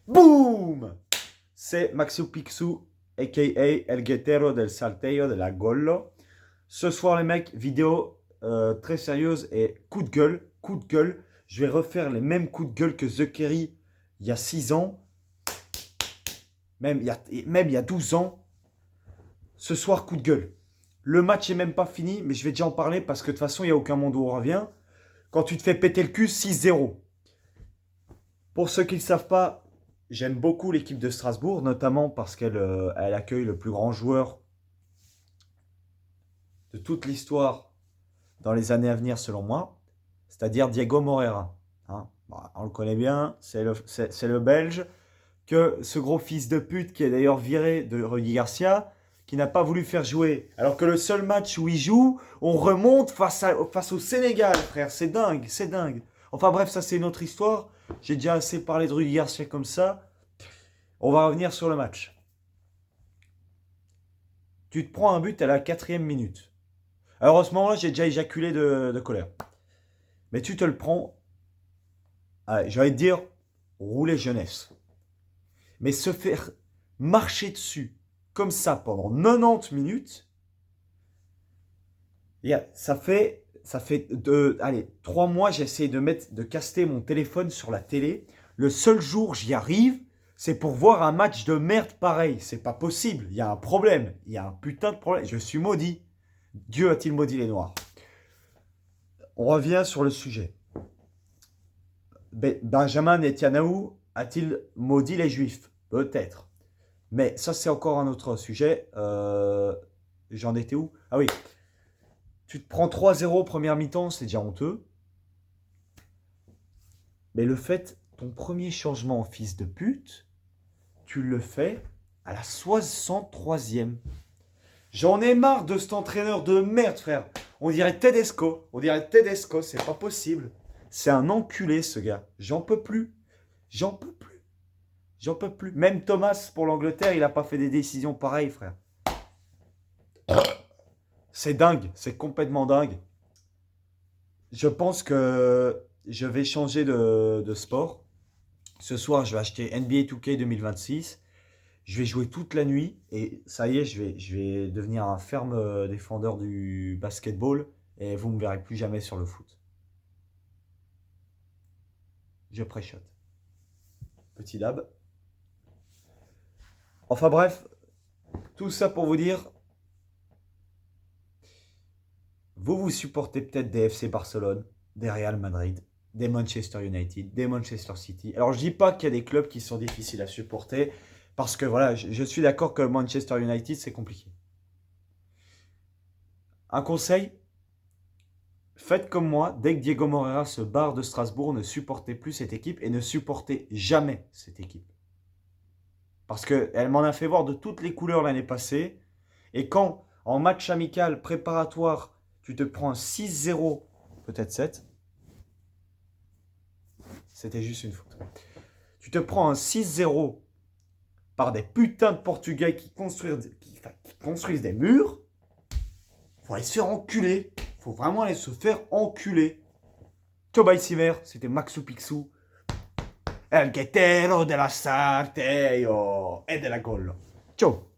Boum! C'est Maxu Pixu, a.k.a. El Guetero del Salteio de la Gollo. Ce soir, les mecs, vidéo très sérieuse et coup de gueule. Coup de gueule. Je vais refaire les mêmes coups de gueule que The Kerry il y a 6 ans. Même il y a 12 ans. Ce soir, coup de gueule. Le match est même pas fini, mais je vais déjà en parler parce que de toute façon, il n'y a aucun monde où on revient. Quand tu te fais péter le cul, 6-0. Pour ceux qui ne le savent pas, j'aime beaucoup l'équipe de Strasbourg, notamment parce qu'elle elle accueille le plus grand joueur de toute l'histoire dans les années à venir, selon moi, c'est-à-dire Diego Moreira. Hein, on le connaît bien, c'est le Belge, que ce gros fils de pute qui est d'ailleurs viré de Rudy Garcia, qui n'a pas voulu faire jouer. Alors que le seul match où il joue, on remonte face au Sénégal, frère. C'est dingue, c'est dingue. Enfin bref, ça c'est une autre histoire. J'ai déjà assez parlé de Rudy Garcia comme ça. On va revenir sur le match. Tu te prends un but à la 4e minute. Alors à ce moment-là, j'ai déjà éjaculé de colère. Mais tu te le prends, j'ai envie de dire, rouler jeunesse. Mais se faire marcher dessus comme ça pendant 90 minutes, ça fait 3 mois, j'essaie de caster mon téléphone sur la télé. Le seul jour j'y arrive, c'est pour voir un match de merde pareil. C'est pas possible, il y a un problème. Il y a un putain de problème. Je suis maudit. Dieu a-t-il maudit les Noirs? On revient sur le sujet. Benjamin Netanyahu a-t-il maudit les Juifs? Peut-être. Mais ça, c'est encore un autre sujet. J'en étais où? Ah oui. Tu te prends 3-0 première mi-temps, c'est déjà honteux. Mais le fait, ton premier changement en fils de pute, tu le fais à la 63e. J'en ai marre de cet entraîneur de merde, frère. On dirait Tedesco. C'est pas possible. C'est un enculé, ce gars. J'en peux plus. Même Thomas, pour l'Angleterre, il n'a pas fait des décisions pareilles, frère. C'est dingue. C'est complètement dingue. Je pense que je vais changer de sport. Ce soir, je vais acheter NBA 2K 2026. Je vais jouer toute la nuit et ça y est, je vais devenir un ferme défendeur du basketball et vous ne me verrez plus jamais sur le foot. Je préchote. Petit dab. Enfin bref, tout ça pour vous dire, vous supportez peut-être des FC Barcelone, des Real Madrid, des Manchester United, des Manchester City. Alors je dis pas qu'il y a des clubs qui sont difficiles à supporter, parce que voilà, je suis d'accord que Manchester United c'est compliqué. Un conseil, faites comme moi, dès que Diego Moreira se barre de Strasbourg, ne supportez plus cette équipe et ne supportez jamais cette équipe. Parce qu'elle m'en a fait voir de toutes les couleurs l'année passée. Et quand, en match amical préparatoire, tu te prends 6-0, peut-être 7, c'était juste une faute. Tu te prends un 6-0 par des putains de Portugais qui construisent des murs, faut aller se faire enculer. Faut vraiment aller se faire enculer. Ciao, bye, Siver. C'était Maxu Pixu. El Guetero de la Sarteio et de la Gollo. Ciao.